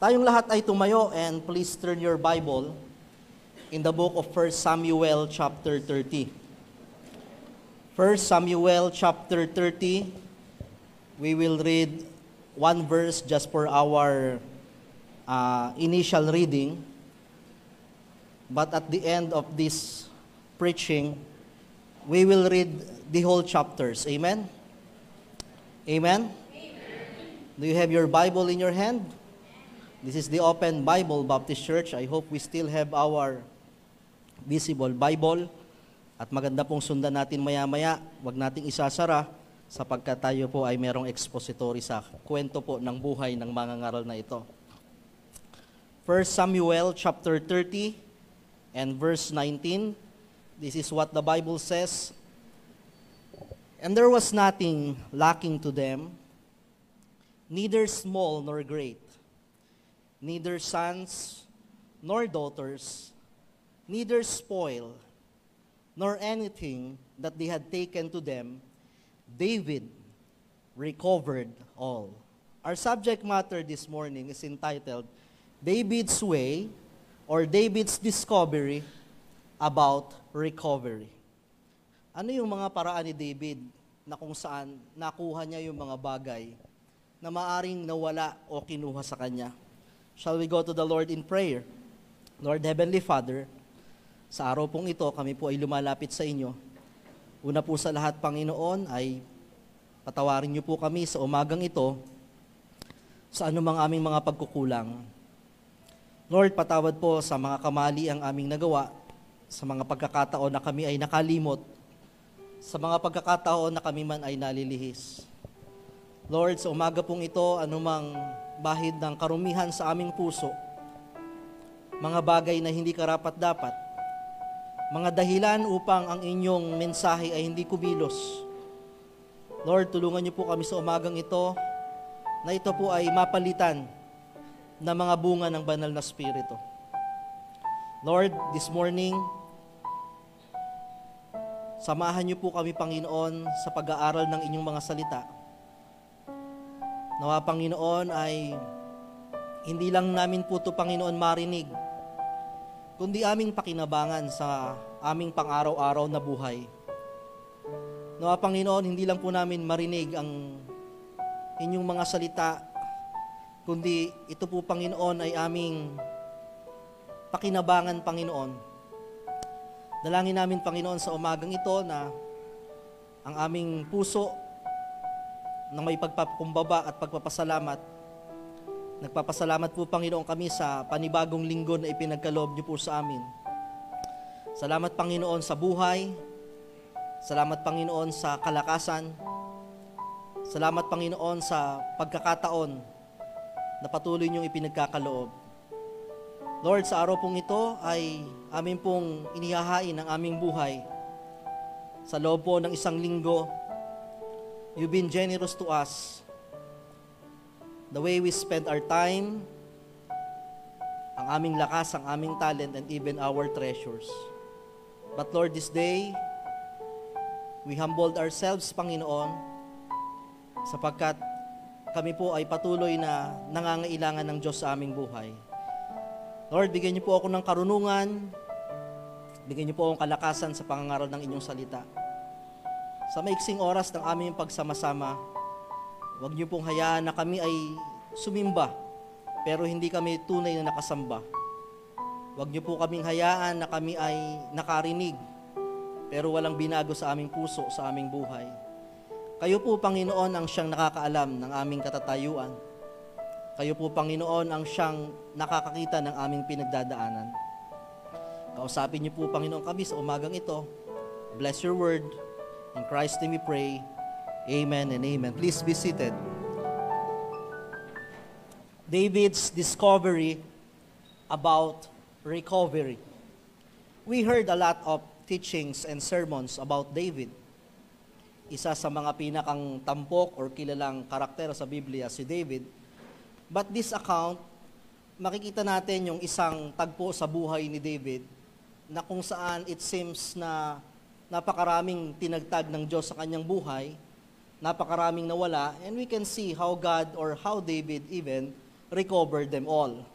Tayong lahat ay tumayo and please turn your Bible in the book of 1 Samuel chapter 30. 1 Samuel chapter 30, we will read one verse just for our initial reading. But at the end of this preaching, we will read the whole chapters. Amen? Amen? Do you have your Bible in your hand? This is the Open Bible Baptist Church. I hope we still have our visible Bible. At maganda pong sundan natin maya-maya. Huwag nating isasara sapagkat tayo po ay merong expository sa kwento po ng buhay ng mga ngaral na ito. 1 Samuel chapter 30 and verse 19. This is what the Bible says. And there was nothing lacking to them, neither small nor great, neither sons nor daughters, neither spoil, nor anything that they had taken to them. David recovered all. Our subject matter this morning is entitled, David's Way or David's Discovery about Recovery. Ano yung mga paraan ni David na kung saan nakuha niya yung mga bagay na maaring nawala o kinuha sa kanya? Shall we go to the Lord in prayer? Lord Heavenly Father, sa araw pong ito, kami po ay lumalapit sa inyo. Una po sa lahat, Panginoon, ay patawarin niyo po kami sa umagang ito sa anumang aming mga pagkukulang. Lord, patawad po sa mga kamali ang aming nagawa, sa mga pagkakataon na kami ay nakalimot, sa mga pagkakataon na kami man ay nalilihis. Lord, sa umaga pong ito, anumang bahid ng karumihan sa aming puso, mga bagay na hindi karapat-dapat, mga dahilan upang ang inyong mensahe ay hindi kumilos. Lord, tulungan niyo po kami sa umagang ito, na ito po ay mapalitan na mga bunga ng banal na Espiritu. Lord, this morning, samahan niyo po kami, Panginoon, sa pag-aaral ng inyong mga salita. Nawa, Panginoon, ay hindi lang namin po ito, Panginoon, marinig, kundi aming pakinabangan sa aming pang-araw-araw na buhay. Nawa, Panginoon, hindi lang po namin marinig ang inyong mga salita, kundi ito po, Panginoon, ay aming pakinabangan, Panginoon. Dalangin namin, Panginoon, sa umagang ito na ang aming puso na may pagpapakumbaba at pagpapasalamat. Nagpapasalamat po, Panginoon, kami sa panibagong linggo na ipinagkaloob niyo po sa amin. Salamat, Panginoon, sa buhay. Salamat, Panginoon, sa kalakasan. Salamat, Panginoon, sa pagkakataon na patuloy niyong ipinagkakaloob. Lord, sa araw pong ito ay amin pong inihahain ang aming buhay. Sa loob po ng isang linggo, you've been generous to us. The way we spend our time, ang aming lakas, ang aming talent, and even our treasures. But Lord, this day, we humbled ourselves, Panginoon, sapagkat kami po ay patuloy na nangangailangan ng Diyos sa aming buhay. Lord, bigyan niyo po ako ng karunungan, bigyan niyo po akong kalakasan sa pangangaral ng inyong salita. Sa maiksing oras ng aming pagsama-sama, huwag niyo pong hayaan na kami ay sumimba, pero hindi kami tunay na nakasamba. Huwag niyo po kaming hayaan na kami ay nakarinig, pero walang binago sa aming puso, sa aming buhay. Kayo po, Panginoon, ang siyang nakakaalam ng aming katatayuan. Kayo po, Panginoon, ang siyang nakakakita ng aming pinagdadaanan. Kausapin niyo po, Panginoon, kami sa umagang ito. Bless your word. In Christ's name we pray. Amen and amen. Please be seated. David's discovery about recovery. We heard a lot of teachings and sermons about David. Isa sa mga pinakang tampok or kilalang karakter sa Biblia, si David. But this account, makikita natin yung isang tagpo sa buhay ni David na kung saan it seems na napakaraming tinagtag ng Diyos sa kanyang buhay, napakaraming nawala, and we can see how God or how David even recovered them all.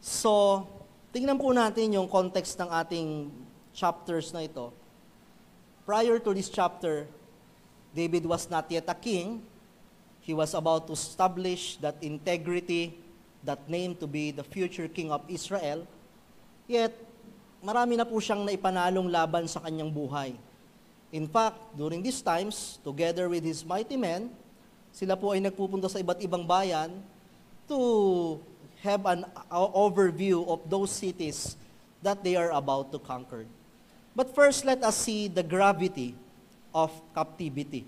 So, tingnan po natin yung context ng ating chapters na ito. Prior to this chapter, David was not yet a king. He was about to establish that integrity, that name to be the future king of Israel. Yet, marami na po siyang naipanalong laban sa kanyang buhay. In fact, during these times, together with his mighty men, sila po ay nagpupunta sa iba't ibang bayan to have an overview of those cities that they are about to conquer. But first, let us see the gravity of captivity.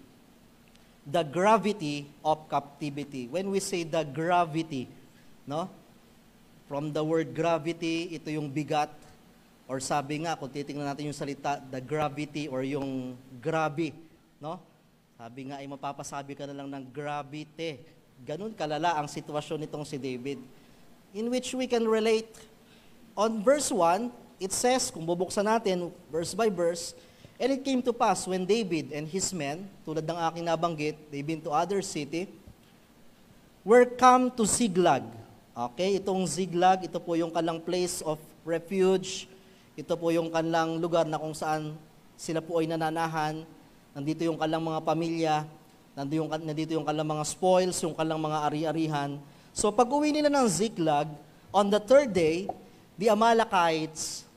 The gravity of captivity. When we say the gravity, no? From the word gravity, ito yung bigat. Or sabi nga, kung titingnan natin yung salita, the gravity or yung grabe, no? Sabi nga ay mapapasabi ka na lang ng gravity. Ganun kalala ang sitwasyon nitong si David. In which we can relate. On verse 1, it says, kung bubuksan natin verse by verse, and it came to pass when David and his men, tulad ng aking nabanggit, they've been to other city, were come to Ziklag. Okay, itong Ziklag, ito po yung kalang place of refuge. Ito po yung kanilang lugar na kung saan sila po ay nananahan. Nandito yung kanilang mga pamilya, nandito yung kanilang mga spoils, yung kanilang mga ari-arihan. So pag uwi nila ng Ziklag, on the third day, the Amalekites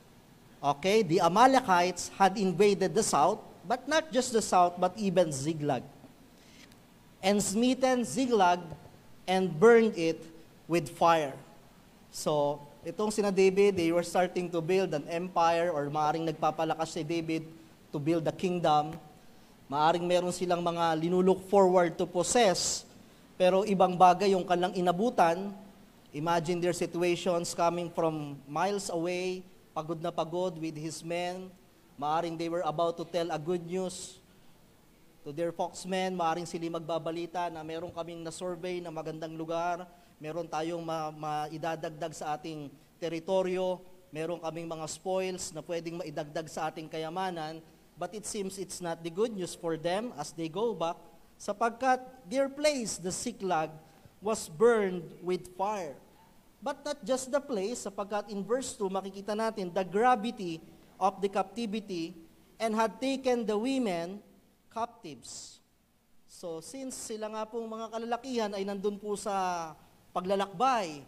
had invaded the south, but not just the south, but even Ziklag. And smitten Ziklag and burned it with fire. So, itong sina David, they were starting to build an empire or maaring nagpapalakas si David to build a kingdom. Maaring meron silang mga linulook forward to possess, pero ibang bagay yung kanilang inabutan. Imagine their situations coming from miles away, pagod na pagod with his men. Maaring they were about to tell a good news to their foxmen. Maaring sila magbabalita na meron kaming na-survey na magandang lugar, meron tayong maidadagdag sa ating teritoryo, meron kaming mga spoils na pwedeng maidagdag sa ating kayamanan, but it seems it's not the good news for them as they go back, sapagkat their place, the Ziklag, was burned with fire. But not just the place, sapagkat in verse 2, makikita natin the gravity of the captivity and had taken the women captives. So since sila nga pong mga kalalakihan ay nandun po sa paglalakbay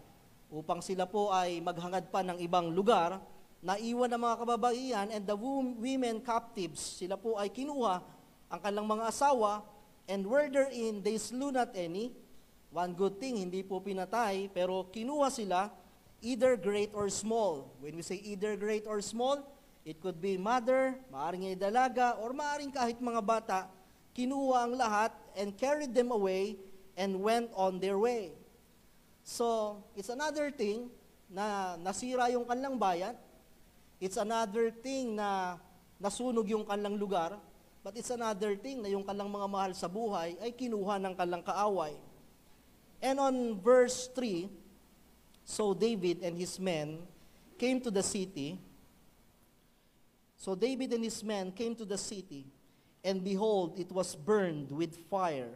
upang sila po ay maghangad pa ng ibang lugar, naiwan ng mga kababaihan and the women captives, sila po ay kinuha ang kanilang mga asawa, and were therein they slew not any. One good thing, hindi po pinatay, pero kinuha sila, either great or small. When we say either great or small, it could be mother, maaring ay dalaga, or maaring kahit mga bata, kinuha ang lahat and carried them away and went on their way. So, it's another thing na nasira yung kanilang bayan. It's another thing na nasunog yung kanilang lugar. But it's another thing na yung kanilang mga mahal sa buhay ay kinuha ng kanilang kaaway. And on verse 3, so David and his men came to the city. So David and his men came to the city, and behold, it was burned with fire,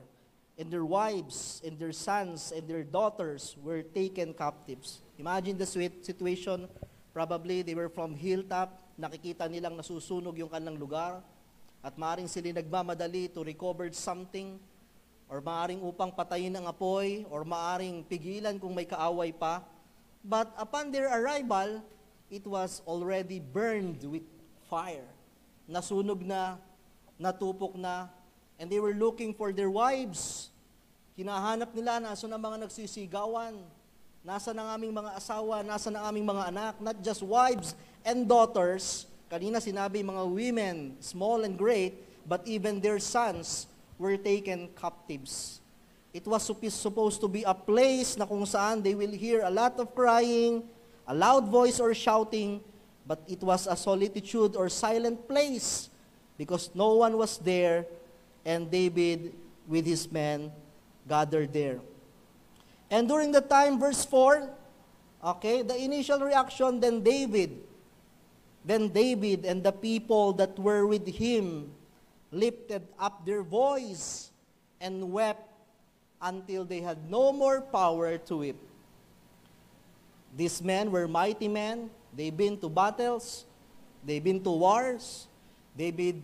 and their wives and their sons and their daughters were taken captives. Imagine the situation. Probably they were from hilltop, nakikita nilang nasusunog yung kanilang lugar, at maaring sila nagmamadali to recover something, or maaring upang patayin ang apoy, or maaring pigilan kung may kaaway pa. But upon their arrival, it was already burned with fire. Nasunog na, natupok na, and they were looking for their wives. Hinahanap nila, nasa na mga nagsisigawan, nasa na aming mga asawa, nasa na aming mga anak, not just wives and daughters. Kanina sinabi mga women, small and great, but even their sons were taken captives. It was supposed to be a place na kung saan they will hear a lot of crying, a loud voice or shouting, but it was a solitude or silent place because no one was there, and David with his men gathered there. And during the time, verse 4, okay, the initial reaction, then David and the people that were with him lifted up their voice and wept until they had no more power to weep. These men were mighty men. They've been to battles. They've been to wars. David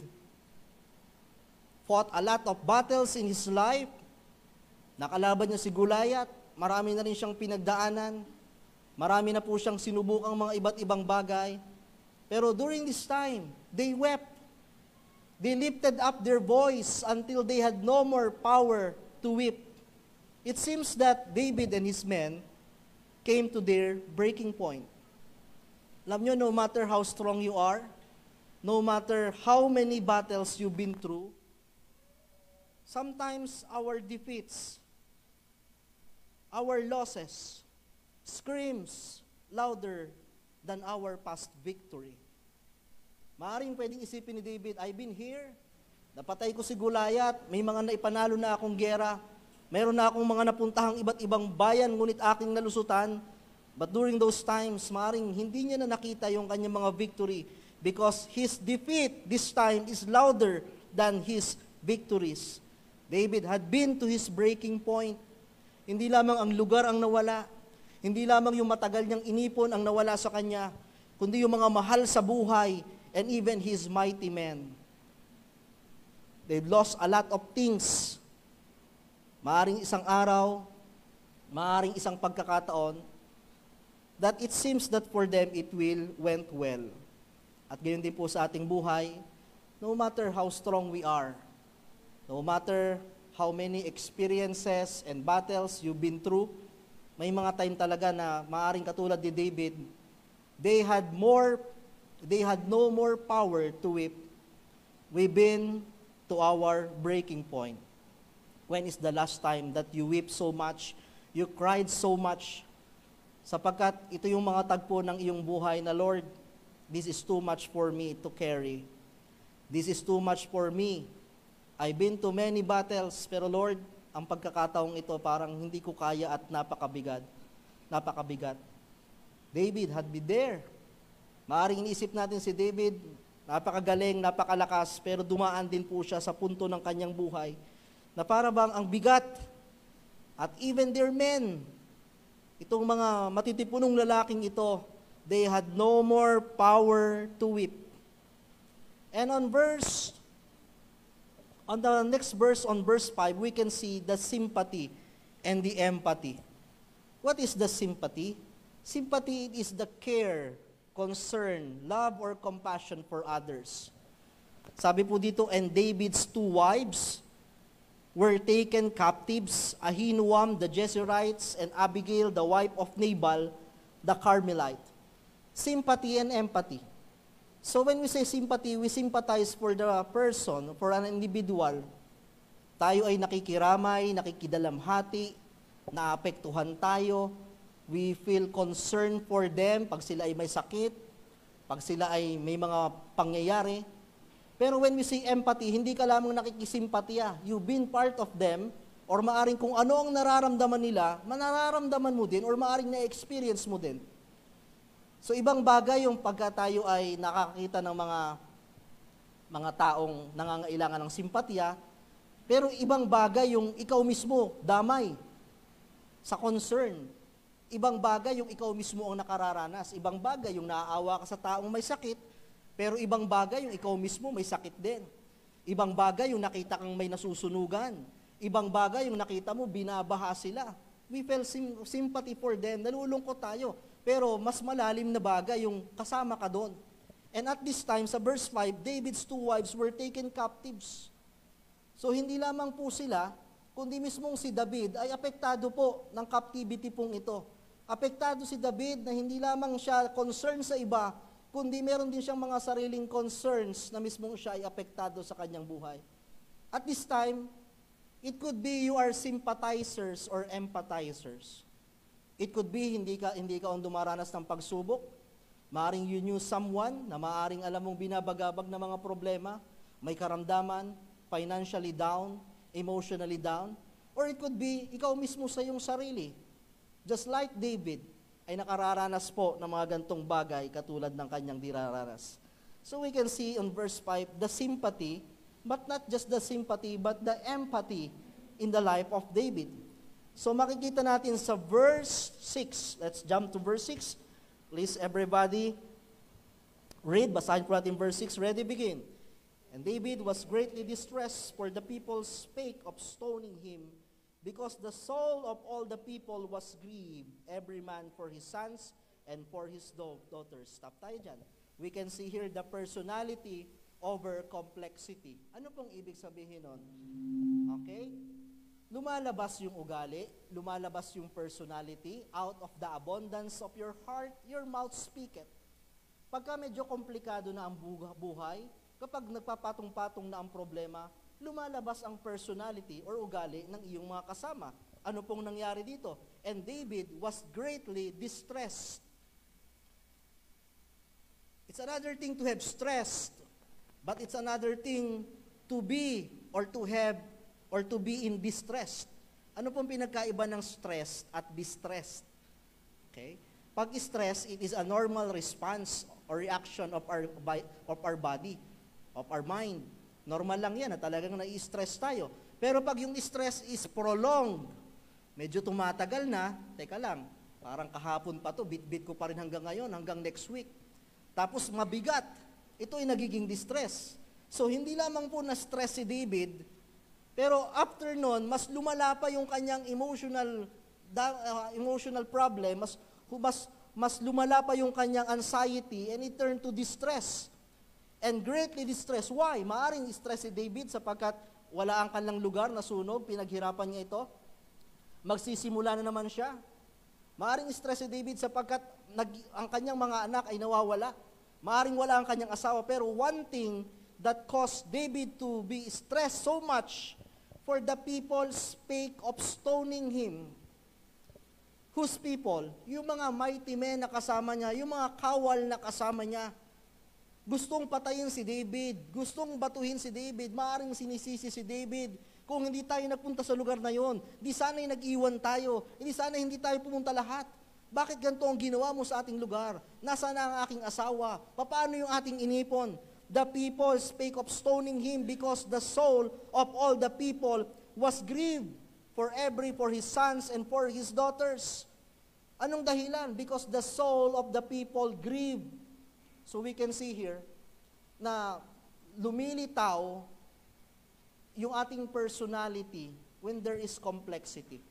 fought a lot of battles in his life. Nakalaban niya si Goliath. Marami na rin siyang pinagdaanan. Marami na po siyang sinubukang mga iba't ibang bagay. Pero during this time, they wept. They lifted up their voice until they had no more power to weep. It seems that David and his men came to their breaking point. Alam nyo, no matter how strong you are, no matter how many battles you've been through, sometimes our defeats, our losses, screams louder than our past victory. Maaring pwedeng isipin ni David, I've been here, napatay ko si Goliath, may mga naipanalo na akong gera, meron na akong mga napuntahang iba't ibang bayan, ngunit aking nalusutan. But during those times, maaring hindi niya na nakita yung kanyang mga victory because his defeat this time is louder than his victories. David had been to his breaking point. Hindi lamang ang lugar ang nawala, hindi lamang yung matagal niyang inipon ang nawala sa kanya, kundi yung mga mahal sa buhay and even his mighty men. They've lost a lot of things. Maaring isang araw, maaring isang pagkakataon, that it seems that for them it will went well. At gayon din po sa ating buhay, no matter how strong we are, no matter how many experiences and battles you've been through, may mga time talaga na maaring katulad ni David, they had no more power to weep. We've been to our breaking point. When is the last time that you wept so much, you cried so much, sapagkat ito yung mga tagpo ng iyong buhay na, Lord, this is too much for me to carry. This is too much for me. I've been to many battles, pero Lord, ang pagkakataong ito parang hindi ko kaya at napakabigat. David had been there. Maaring iniisip natin si David, napakagaling, napakalakas, pero dumaan din po siya sa punto ng kanyang buhay na para bang ang bigat at even their men, itong mga matitipunong lalaking ito, they had no more power to weep. And on the next verse, on verse 5, we can see the sympathy and the empathy. What is the sympathy? Sympathy is the care, concern, love, or compassion for others. Sabi po dito, and David's 2 wives were taken captives, Ahinoam the Jezreelites, and Abigail the wife of Nabal the Carmelite. Sympathy and empathy. So when we say sympathy, we sympathize for the person, for an individual. Tayo ay nakikiramay, nakikidalamhati, naapektuhan tayo. We feel concern for them pag sila ay may sakit, pag sila ay may mga pangyayari. Pero when we say empathy, hindi ka lamang nakikisimpatya. You've been part of them, or maaring kung ano ang nararamdaman nila, manararamdaman mo din, or maaring na-experience mo din. So ibang bagay yung pagka tayo ay nakakita ng mga taong nangangailangan ng simpatya, pero ibang bagay yung ikaw mismo damay sa concern. Ibang bagay yung ikaw mismo ang nakararanas. Ibang bagay yung naaawa ka sa taong may sakit, pero ibang bagay yung ikaw mismo may sakit din. Ibang bagay yung nakita kang may nasusunugan. Ibang bagay yung nakita mo binabaha sila. We feel sympathy for them. Nalulungkot tayo. Pero mas malalim na bagay yung kasama ka doon. And at this time, sa verse 5, David's 2 wives were taken captives. So hindi lamang po sila, kundi mismong si David ay apektado po ng captivity pong ito. Apektado si David na hindi lamang siya concerned sa iba, kundi meron din siyang mga sariling concerns na mismong siya ay apektado sa kanyang buhay. At this time, it could be you are sympathizers or empathizers. It could be hindi ka ang dumaranas ng pagsubok. Maaring you knew someone na maaring alam mong binabagabag na mga problema, may karamdaman, financially down, emotionally down. Or it could be ikaw mismo sa iyong sarili. Just like David ay nakararanas po ng mga gantong bagay katulad ng kanyang diraranas. So we can see on verse 5 the sympathy, but not just the sympathy, but the empathy in the life of David. So makikita natin sa verse 6. Let's jump to verse 6. Please everybody, read. Basahin po natin verse 6. Ready, begin. And David was greatly distressed, for the people spake of stoning him, because the soul of all the people was grieved, every man for his sons and for his daughters. Stop tayo dyan. We can see here the personality over complexity. Ano pong ibig sabihin nun? Okay? Lumalabas yung ugali, lumalabas yung personality, out of the abundance of your heart, your mouth speaketh. Pagka medyo komplikado na ang buhay, kapag nagpapatong-patong na ang problema, lumalabas ang personality or ugali ng iyong mga kasama. Ano pong nangyari dito? And David was greatly distressed. It's another thing to have stressed, but it's another thing to be or to have or to be in distress. Ano pong pinagkaiba ng stress at distressed? Okay? Pag stress, it is a normal response or reaction of our body, of our mind. Normal lang yan na talagang nai-stress tayo. Pero pag yung stress is prolonged, medyo tumatagal na, teka lang, parang kahapon pa to, bit-bit ko pa rin hanggang ngayon, hanggang next week. Tapos mabigat, ito ay nagiging distress. So hindi lamang po na-stress si David, pero after nun, mas lumala pa yung kanyang emotional problem, mas lumala pa yung kanyang anxiety, and it turned to distress. And greatly distressed. Why? Maaring stress si David sapagkat wala ang kanilang lugar na sunog, pinaghirapan niya ito. Magsisimula na naman siya. Maaring stress si David sapagkat ang kanyang mga anak ay nawawala. Maaring wala ang kanyang asawa. Pero one thing that caused David to be stressed so much, for the people spake of stoning him. Whose people? Yung mga mighty men na kasama niya, yung mga kawal na kasama niya. Gustong patayin si David, gustong batuhin si David, maaaring sinisisi si David. Kung hindi tayo nagpunta sa lugar na yon, di sana'y nag-iwan tayo, hindi sana hindi tayo pumunta lahat. Bakit ganito ang ginawa mo sa ating lugar? Nasaan na ang aking asawa? Paano yung ating inipon? The people spake of stoning him because the soul of all the people was grieved for his sons and for his daughters. Anong dahilan? Because the soul of the people grieved. So we can see here na lumilitaw yung ating personality when there is complexity.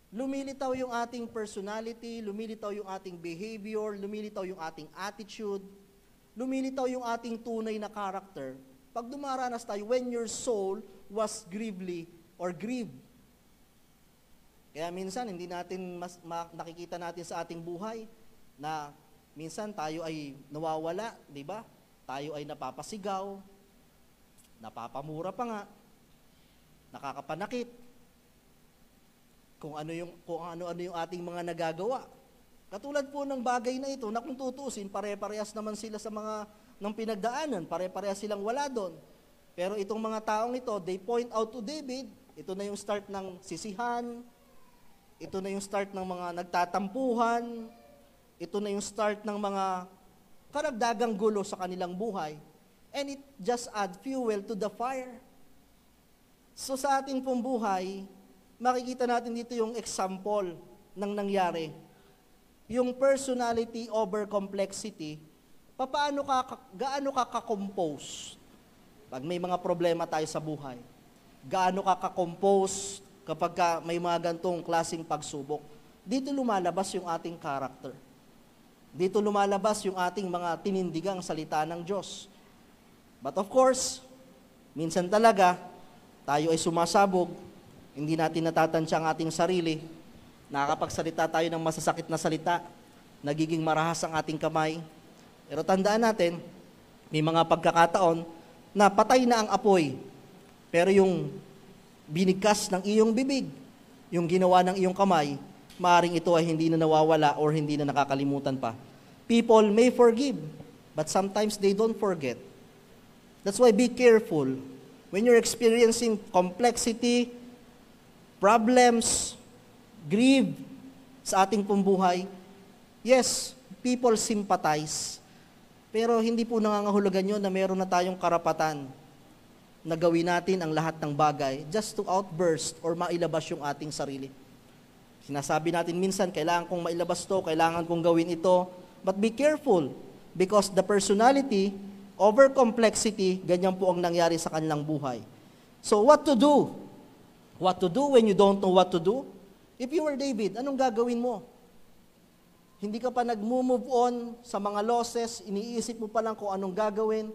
Lumilitaw yung ating personality, lumilitaw yung ating behavior, lumilitaw yung ating attitude, lumilitaw yung ating tunay na character. Pag dumaranas tayo, when your soul was grieved. Kaya minsan, hindi natin nakikita natin sa ating buhay na minsan tayo ay nawawala, di ba? Tayo ay napapasigaw, napapamura pa nga, nakakapanakit, kung ano-ano yung ating mga nagagawa. Katulad po ng bagay na ito, na kung tutuusin, pare-parehas naman sila sa mga ng pinagdaanan, pare-parehas silang wala doon. Pero itong mga taong ito, they point out to David, ito na yung start ng sisihan, ito na yung start ng mga nagtatampuhan, ito na yung start ng mga karagdagang gulo sa kanilang buhay. And it just add fuel to the fire. So sa ating pong buhay, makikita natin dito yung example ng nangyari. Yung personality over complexity, gaano ka ka-compose pag may mga problema tayo sa buhay? Gaano ka ka-compose kapag may mga gantong klaseng pagsubok? Dito lumalabas yung ating character. Dito lumalabas yung ating mga tinindigang salita ng Diyos. But of course, minsan talaga, tayo ay sumasabog, hindi natin natatansya ang ating sarili, nakakapagsalita tayo ng masasakit na salita, nagiging marahas ang ating kamay. Pero tandaan natin, may mga pagkakataon na patay na ang apoy, pero yung binigkas ng iyong bibig, yung ginawa ng iyong kamay, maaaring ito ay hindi na nawawala or hindi na nakakalimutan pa. People may forgive, but sometimes they don't forget. That's why be careful. When you're experiencing complexity, problems, grief sa ating pambuhay, yes, people sympathize. Pero hindi po nangangahulugan yun na meron na tayong karapatan na gawin natin ang lahat ng bagay just to outburst or mailabas yung ating sarili. Sinasabi natin minsan, kailangan kong mailabas to, kailangan kong gawin ito. But be careful, because the personality, over complexity, ganyan po ang nangyari sa kanilang buhay. So what to do? What to do when you don't know what to do? If you were David, anong gagawin mo? Hindi ka pa nag-move on sa mga losses, iniisip mo pa lang kung anong gagawin.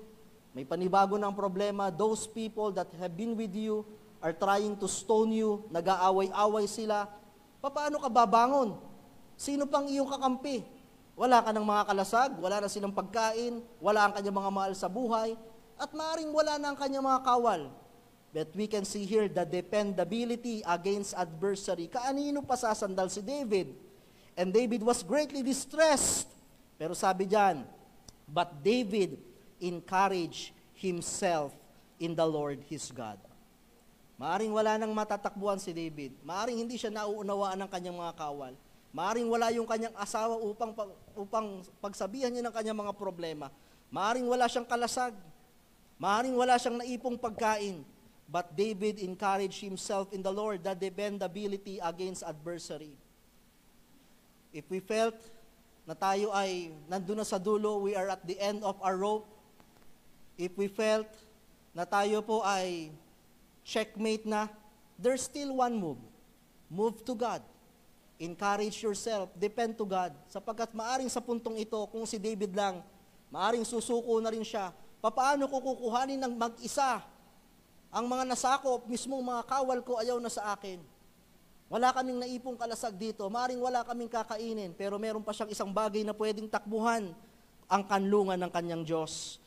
May panibago ng problema. Those people that have been with you are trying to stone you, nag-aaway-away sila. Paano ka babangon? Sino pang iyong kakampi? Wala ka ng mga kalasag, wala na silang pagkain, wala ang kanyang mga mahal sa buhay, at maaaring wala na ang kanyang mga kawal. But we can see here the dependability against adversary. Kaanino pa sasandal si David? And David was greatly distressed. Pero sabi diyan, but David encouraged himself in the Lord his God. Maaring wala nang matatakbuhan si David. Maaring hindi siya nauunawaan ng kanyang mga kawal. Maaring wala yung kanyang asawa upang pagsabihan niya ng kanyang mga problema. Maaring wala siyang kalasag. Maaring wala siyang naipong pagkain. But David encouraged himself in the Lord, the dependability against adversary. If we felt na tayo ay nandun na sa dulo, we are at the end of our rope. If we felt na tayo po ay checkmate na, there's still one move. Move to God. Encourage yourself. Depend to God. Sapagkat maaring sa puntong ito, kung si David lang, maaring susuko na rin siya. Paano ko kukuhanin ng mag-isa ang mga nasakop, mismong mga kawal ko ayaw na sa akin. Wala kaming naipong kalasag dito. Maaring wala kaming kakainin, pero meron pa siyang isang bagay na pwedeng takbuhan, ang kanlungan ng kanyang Diyos.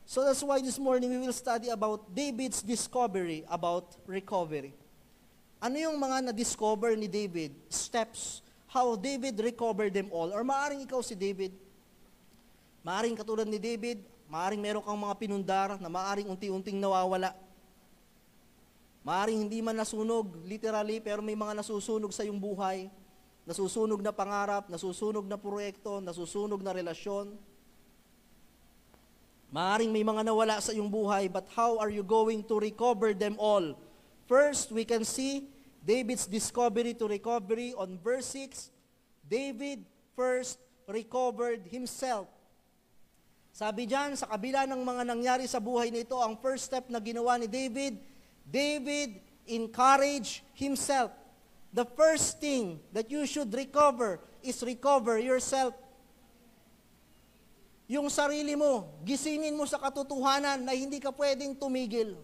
So that's why this morning we will study about David's discovery about recovery. Ano yung mga na-discover ni David? Steps. How David recovered them all. Or maaring ikaw si David. Maaring katulad ni David, maaring meron kang mga pinundar na maaring unti-unting nawawala. Maaring hindi man nasunog, literally, pero may mga nasusunog sa iyong buhay. Nasusunog na pangarap, nasusunog na proyekto, nasusunog na relasyon. Maaring may mga nawala sa iyong buhay, but how are you going to recover them all? First, we can see David's discovery to recovery on verse 6. David first recovered himself. Sabi diyan, sa kabila ng mga nangyari sa buhay nito, ang first step na ginawa ni David, David encouraged himself. The first thing that you should recover is recover yourself. Yung sarili mo, gisingin mo sa katotohanan na hindi ka pwedeng tumigil.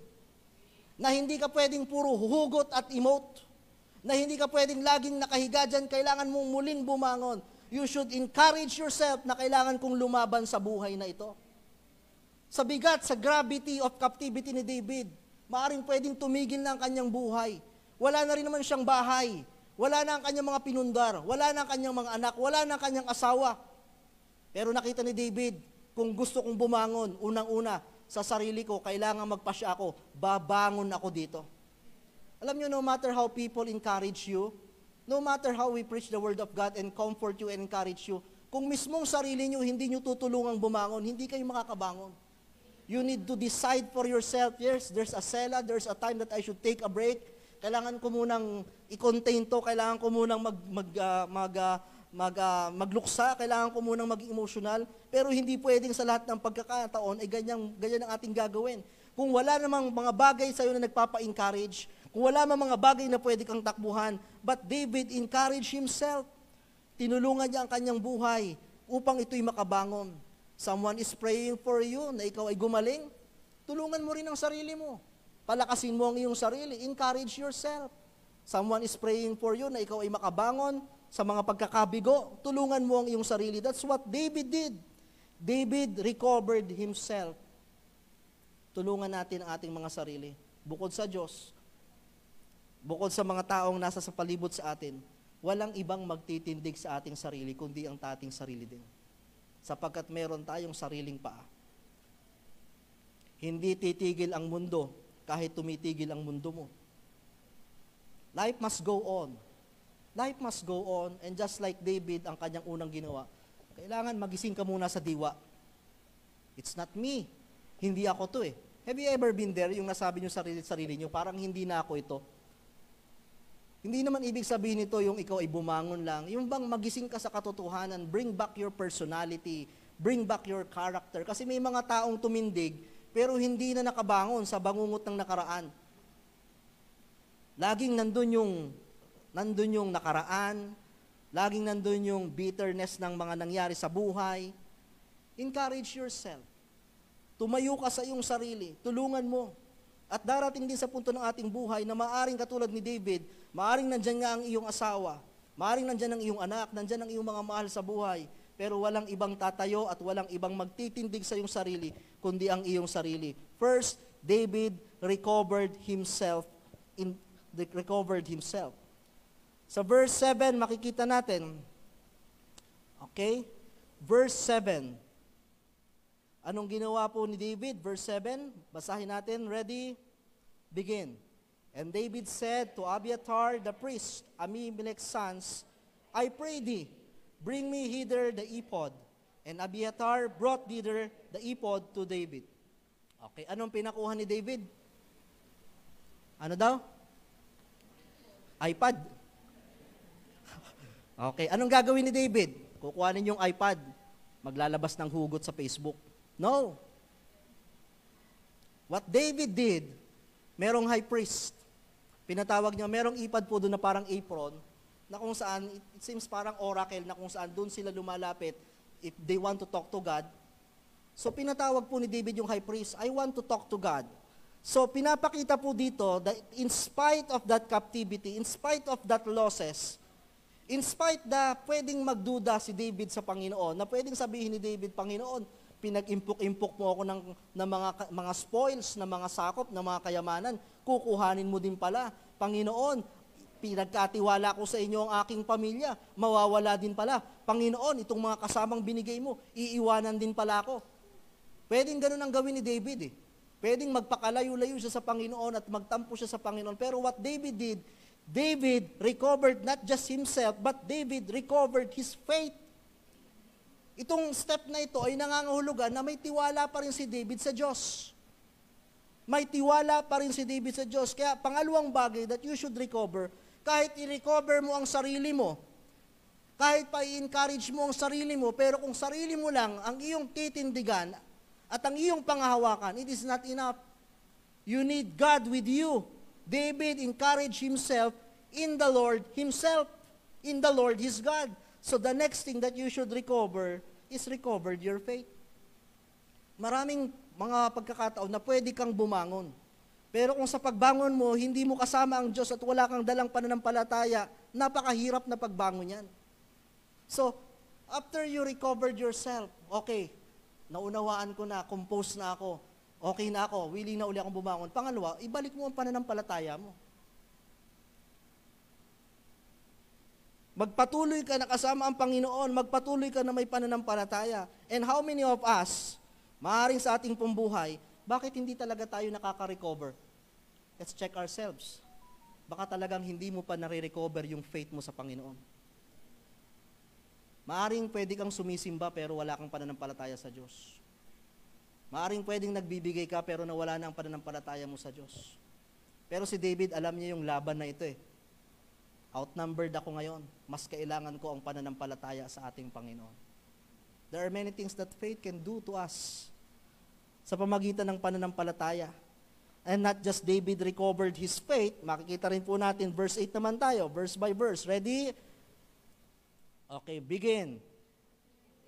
Na hindi ka pwedeng puro hugot at emote. Na hindi ka pwedeng laging nakahiga dyan, kailangan mong muling bumangon. You should encourage yourself na kailangan kong lumaban sa buhay na ito. Sa bigat, sa gravity of captivity ni David, maaring pwedeng tumigil na ang kanyang buhay. Wala na rin naman siyang bahay. Wala na ang kanyang mga pinundar. Wala na ang kanyang mga anak. Wala na ang kanyang asawa. Pero nakita ni David, kung gusto kong bumangon, unang-una, sa sarili ko, kailangan magpasya ako, babangon ako dito. Alam nyo, no matter how people encourage you, no matter how we preach the Word of God and comfort you and encourage you, kung mismong sarili nyo, hindi nyo tutulungang bumangon, hindi kayo makakabangon. You need to decide for yourself, yes, there's a sela, there's a time that I should take a break, kailangan ko munang i-contain to, kailangan ko munang magluksa, kailangan ko munang maging emotional, pero hindi pwedeng sa lahat ng pagkakataon ay ganyan ang ating gagawin. Kung wala namang mga bagay sa iyo na nagpapa-encourage, kung wala namang mga bagay na pwede kang takbuhan, but David encouraged himself. Tinulungan niya ang kanyang buhay upang ito'y makabangon. Someone is praying for you na ikaw ay gumaling, tulungan mo rin ang sarili mo. Palakasin mo ang iyong sarili, encourage yourself. Someone is praying for you na ikaw ay makabangon sa mga pagkakabigo, tulungan mo ang iyong sarili. That's what David did. David recovered himself. Tulungan natin ang ating mga sarili. Bukod sa Diyos, bukod sa mga taong nasa sa palibot sa atin, walang ibang magtitindig sa ating sarili, kundi ang ating sarili din. Sapagkat meron tayong sariling paa. Hindi titigil ang mundo kahit tumitigil ang mundo mo. Life must go on. Life must go on, and just like David, ang kanyang unang ginawa, kailangan magising ka muna sa diwa. It's not me. Hindi ako to eh. Have you ever been there, yung nasabi nyo sarili nyo, parang hindi na ako ito? Hindi naman ibig sabihin nito yung ikaw ay bumangon lang. Yung bang magising ka sa katotohanan, bring back your personality, bring back your character. Kasi may mga taong tumindig, pero hindi na nakabangon sa bangungot ng nakaraan. Laging nandun yung nakaraan, laging nandun yung bitterness ng mga nangyari sa buhay. Encourage yourself. Tumayo ka sa iyong sarili, tulungan mo. At darating din sa punto ng ating buhay na maaring katulad ni David, maaring nandyan nga ang iyong asawa, maaring nandyan ang iyong anak, nandyan ang iyong mga mahal sa buhay, pero walang ibang tatayo at walang ibang magtitindig sa iyong sarili, kundi ang iyong sarili. First, David recovered himself. Sa verse 7, makikita natin, okay? Verse 7. Anong ginawa po ni David? Verse 7, basahin natin. Ready? Begin. And David said to Abiathar the priest, Ahimelech's sons, I pray thee, bring me hither the ephod. And Abiathar brought thither the ephod to David. Okay, anong pinakuha ni David? Ano daw? iPad. Okay, anong gagawin ni David? Kukuhanin yung iPad, maglalabas ng hugot sa Facebook. No. What David did, merong high priest. Pinatawag niya, merong ipad po doon na parang apron, na kung saan, it seems parang oracle, na kung saan doon sila lumalapit if they want to talk to God. So pinatawag po ni David yung high priest, I want to talk to God. So pinapakita po dito that in spite of that captivity, in spite of that losses, in spite na pwedeng magduda si David sa Panginoon, na pwedeng sabihin ni David, Panginoon, pinag-impok-impok mo ako ng mga spoils, ng mga sakop, ng mga kayamanan, kukuhanin mo din pala. Panginoon, pinagkatiwala ko sa inyo ang aking pamilya, mawawala din pala. Panginoon, itong mga kasamang binigay mo, iiwanan din pala ako. Pwedeng ganun ang gawin ni David eh. Pwedeng magpakalayo-layo siya sa Panginoon at magtampo siya sa Panginoon. Pero what David did, David recovered not just himself, but David recovered his faith. Itong step na ito ay nangangahulugan na may tiwala pa rin si David sa Diyos. May tiwala pa rin si David sa Diyos. Kaya pangalawang bagay that you should recover, kahit i-recover mo ang sarili mo, kahit pa i-encourage mo ang sarili mo, pero kung sarili mo lang ang iyong titindigan at ang iyong pangahawakan, it is not enough. You need God with you. David encouraged himself in the Lord himself, in the Lord his God. So the next thing that you should recover is recovered your faith. Maraming mga pagkakataon na pwede kang bumangon. Pero kung sa pagbangon mo, hindi mo kasama ang Diyos at wala kang dalang pananampalataya, napakahirap na pagbangon yan. So, after you recovered yourself, okay, naunawaan ko na, compose na ako, okay na ako, willing na uli akong bumangon. Pangalawa, ibalik mo ang pananampalataya mo. Magpatuloy ka na kasama ang Panginoon, magpatuloy ka na may pananampalataya. And how many of us, maaaring sa ating pambuhay, bakit hindi talaga tayo nakaka-recover? Let's check ourselves. Baka talagang hindi mo pa nare-recover yung faith mo sa Panginoon. Maaaring pwede kang sumisimba pero wala kang pananampalataya sa Diyos. Maaaring pwedeng nagbibigay ka pero nawala na ang pananampalataya mo sa Diyos. Pero si David, alam niya yung laban na ito eh. Outnumbered ako ngayon. Mas kailangan ko ang pananampalataya sa ating Panginoon. There are many things that faith can do to us sa pamagitan ng pananampalataya. And not just David recovered his faith, makikita rin po natin, verse 8 naman tayo, verse by verse. Ready? Okay, begin.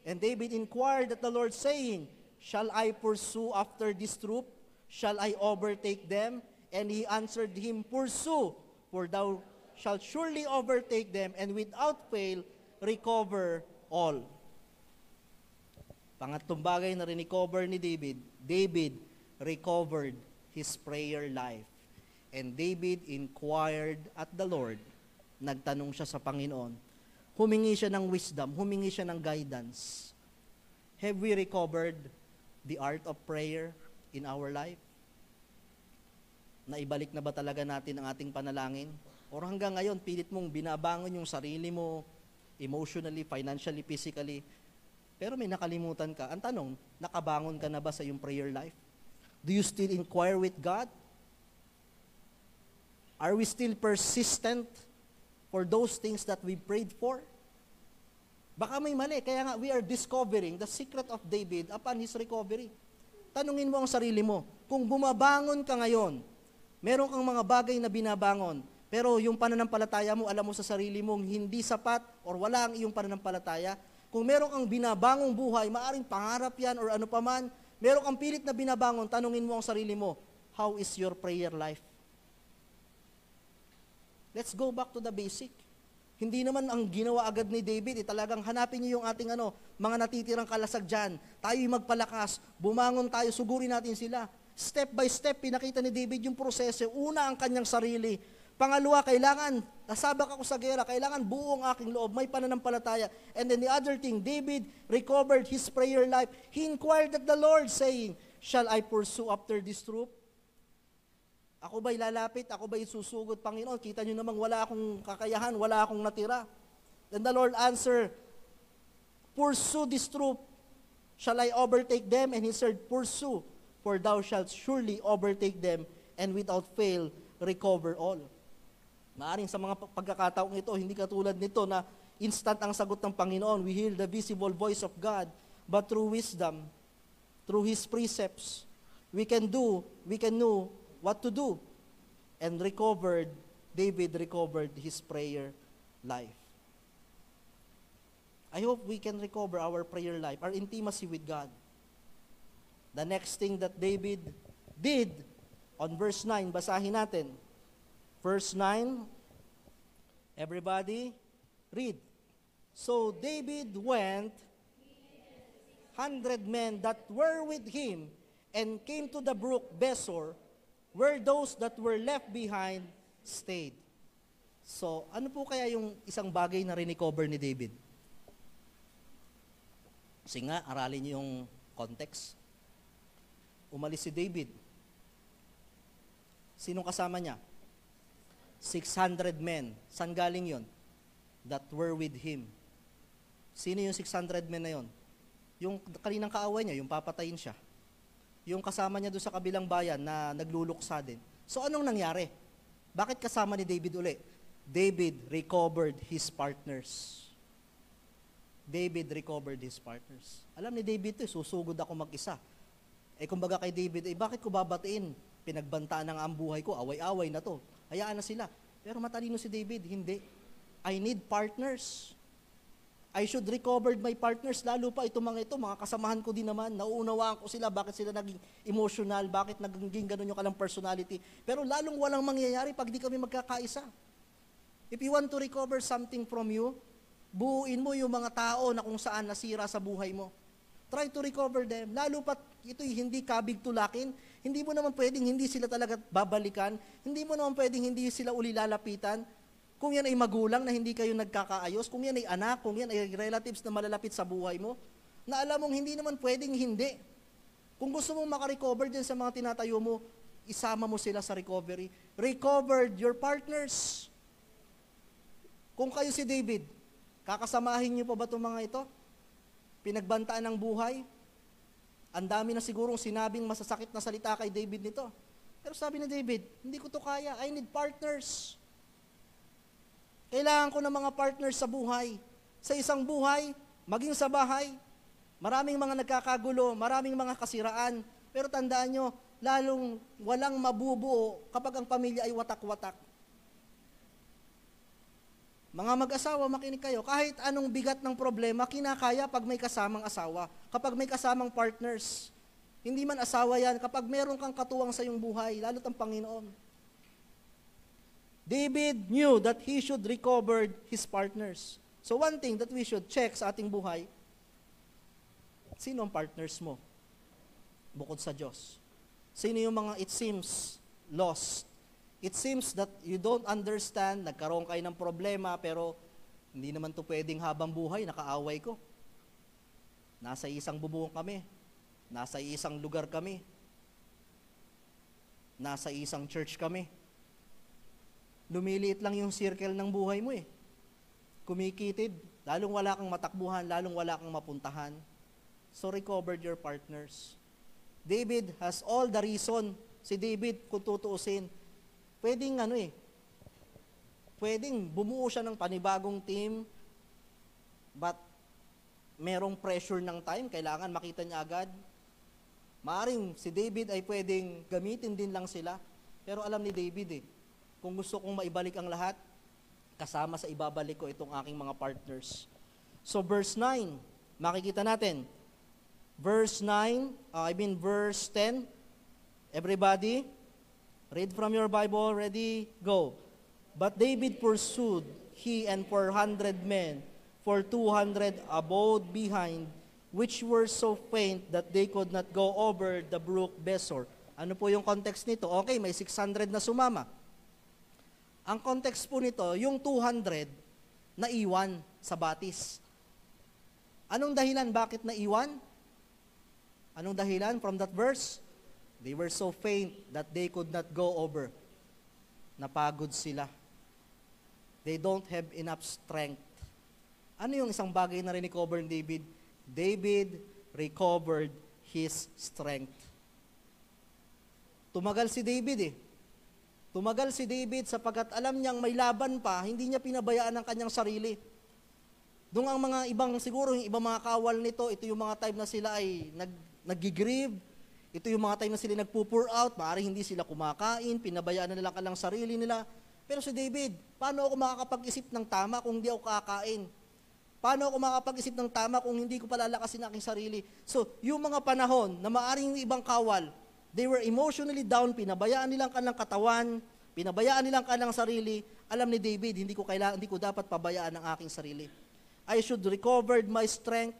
And David inquired at the Lord, saying, Shall I pursue after this troop? Shall I overtake them? And he answered him, Pursue, for thou shalt surely overtake them, and without fail, recover all. Pangatlong bagay na rin-recover ni David, David recovered his prayer life. And David inquired at the Lord. Nagtanong siya sa Panginoon. Humingi siya ng wisdom, humingi siya ng guidance. Have we recovered the art of prayer in our life? Naibalik na ba talaga natin ang ating panalangin? O hanggang ngayon, pilit mong binabangon yung sarili mo, emotionally, financially, physically, pero may nakalimutan ka. Ang tanong, nakabangon ka na ba sa iyong prayer life? Do you still inquire with God? Are we still persistent for those things that we prayed for? Baka may mali. Kaya nga, we are discovering the secret of David upon his recovery. Tanungin mo ang sarili mo, kung bumabangon ka ngayon, meron kang mga bagay na binabangon, pero yung pananampalataya mo, alam mo sa sarili mong hindi sapat or wala ang iyong pananampalataya. Kung meron kang binabangong buhay, maaring pangarap yan or ano paman, meron kang pilit na binabangon, tanungin mo ang sarili mo, how is your prayer life? Let's go back to the basic. Hindi naman ang ginawa agad ni David, talagang hanapin niyo yung ating mga natitirang kalasag dyan. Tayo'y magpalakas, bumangon tayo, sugurin natin sila. Step by step, pinakita ni David yung proseso. Una, ang kanyang sarili. Pangalawa, kailangan, nasabak ako sa gera, kailangan buo ang aking loob, may pananampalataya. And then the other thing, David recovered his prayer life. He inquired at the Lord, saying, shall I pursue after this troop? Ako ba'y lalapit? Ako ba'y susugod, Panginoon? Kita nyo namang wala akong kakayahan, wala akong natira. Then the Lord answered, pursue this troop. Shall I overtake them? And he said, pursue, for thou shalt surely overtake them, and without fail recover all. Maaring sa mga pagkakataong ito, hindi katulad nito na instant ang sagot ng Panginoon. We hear the visible voice of God, but through wisdom, through His precepts, we can know what to do. And David recovered his prayer life. I hope we can recover our prayer life, our intimacy with God. The next thing that David did, on verse 9, basahin natin. Verse 9, everybody, read. So David went, 100 men that were with him, and came to the brook Besor, where those that were left behind stayed. So, ano po kaya yung isang bagay na recover ni David? Kasi nga, aralin niyo yung context. Umalis si David. Sinong kasama niya? 600 men. Saan galing yon? That were with him. Sino yung 600 men na yon? Yung kaninang kaaway niya, yung papatayin siya. Yung kasama niya doon sa kabilang bayan na nagluluksa din. So anong nangyari? Bakit kasama ni David uli? David recovered his partners. David recovered his partners. Alam ni David susugod ako mag-isa. Kumbaga kay David, bakit ko babatiin? Pinagbantaan ng ang buhay ko, away-away na to. Hayaan na sila. Pero matalino si David, hindi. I need partners. I should recover my partners, lalo pa mga kasamahan ko din naman, nauunawaan ko sila, bakit sila naging emotional, bakit naging ganun yung kalang personality. Pero lalong walang mangyayari pag di kami magkakaisa. If you want to recover something from you, buuin mo yung mga tao na kung saan nasira sa buhay mo. Try to recover them. Lalo pa ito'y hindi kabig tulakin, hindi mo naman pwedeng hindi sila talaga babalikan, hindi mo naman pwedeng hindi sila uli lalapitan. Kung yan ay magulang na hindi kayo nagkakaayos, kung yan ay anak, kung yan ay relatives na malalapit sa buhay mo, na alam mong hindi naman pwedeng hindi. Kung gusto mong makarecover din sa mga tinatayo mo, isama mo sila sa recovery. Recovered your partners. Kung kayo si David, kakasamahin niyo pa ba itong mga ito? Pinagbantaan ng buhay? Ang dami na sigurong sinabing masasakit na salita kay David nito. Pero sabi ni David, hindi ko to kaya. I need partners. Kailangan ko ng mga partners sa buhay. Sa isang buhay, maging sa bahay, maraming mga nagkakagulo, maraming mga kasiraan. Pero tandaan nyo, lalong walang mabubuo kapag ang pamilya ay watak-watak. Mga mag-asawa, makinig kayo, kahit anong bigat ng problema, kinakaya pag may kasamang asawa, kapag may kasamang partners. Hindi man asawa yan, kapag meron kang katuwang sa iyong buhay, lalo't ang Panginoon. David knew that he should recover his partners. So one thing that we should check sa ating buhay, sino ang partners mo? Bukod sa Diyos. Sino yung mga it seems lost? It seems that you don't understand, nagkaroon kayo ng problema, pero hindi naman to pwedeng habang buhay, nakaaway ko. Nasa isang bubong kami. Nasa isang lugar kami. Nasa isang church kami. Lumiliit lang yung circle ng buhay mo Kumikitid, lalong wala kang matakbuhan, lalong wala kang mapuntahan. So recovered your partners. David has all the reason. Si David, kung tutuusin, pwedeng pwedeng bumuo siya ng panibagong team, but merong pressure ng time, kailangan makita niya agad. Maaring si David ay pwedeng gamitin din lang sila, pero alam ni David kung gusto kong maibalik ang lahat, kasama sa ibabalik ko itong aking mga partners. So verse 9, makikita natin. Verse 10. Everybody, read from your Bible. Ready? Go. But David pursued, he and 400 men, for 200 abode behind, which were so faint that they could not go over the brook Besor. Ano po yung context nito? Okay, may 600 na sumama. Ang context po nito, yung 200 na iwan sa batis. Anong dahilan bakit na iwan? Anong dahilan from that verse? They were so faint that they could not go over. Napagod sila. They don't have enough strength. Ano yung isang bagay na rin-recover ni David? David recovered his strength. Tumagal si David Tumagal si David sapagkat alam niyang may laban pa, hindi niya pinabayaan ang kanyang sarili. Doon ang mga ibang, siguro yung ibang mga kawal nito, ito yung mga time na sila ay nag-grieve, ito yung mga time na sila nagpo-pour out, maaaring hindi sila kumakain, pinabayaan na nila ang sarili nila. Pero si David, paano ako makakapag-isip ng tama kung hindi ako kakain? Paano ako makakapag-isip ng tama kung hindi ko palalakasin ang aking sarili? So, yung mga panahon na maaaring yung ibang kawal, they were emotionally down, pinabayaan nilang kanilang katawan, pinabayaan nilang kanilang sarili. Alam ni David, hindi ko dapat pabayaan ang aking sarili. I should recover my strength.